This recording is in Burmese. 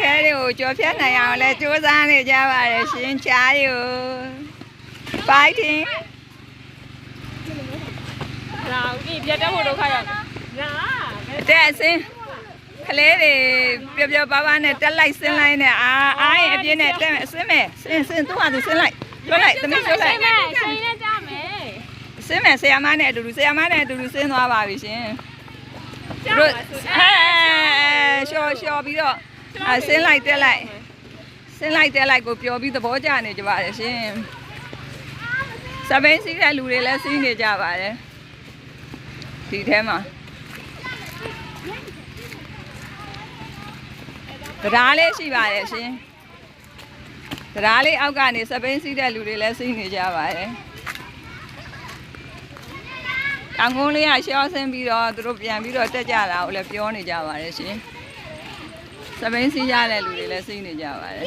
ခဲတွေကိုကြော်ဖြတ်နိုင်အောင်လဲစူးစမ်းနေကြပါတယ်ရှင်ချားယူ fighting လာဦးပြတ်တက်ဖို့တော့ခါရလာတဲ့အစင်းကလေးတွေပျော်ပါးပါးနဲ့တက်လိုက်ဆင်းလိုက်နဲ့အားရင်အပြင်းနဲ့တက်မယ်ဆင်းမယ်ဆင်းသူ့ဟာသူဆင်းလိုက်လွတ်လိုက်သမီးလွတ်လိုက် ဆိုင်နဲ့ကြမယ် ဆင်းမယ်ဆရာမနဲ့အတူတူဆင်းသွားပါပြီရှင်တို့ရှော်ပြီးတော့ဆင်းလိုက်တက်လိုက်ကိုပျော်ပြီးသဘောကျနေကြပါတယ်ရှင်စပိန်စီးတဲ့လူတွေလည်းစီးနေကြပါတယ်ဒီထဲမှာတရားလေးရှိပါတယ်ရှင်တရားလေးအောက်ကနေစပိန်စီးတဲ့လူတွေလည်းစီးနေကြပါတယ်တောင်ကုန်းလေးကရှော့ဆင်းပြီးတော့သူတို့ပြန်ပြီးတော့တက်ကြတာကိုလည်းပြောနေကြပါတယ်ရှင်စပိန်စီးရတဲ့လူတွေလည်းစီးနေကြပါတယ်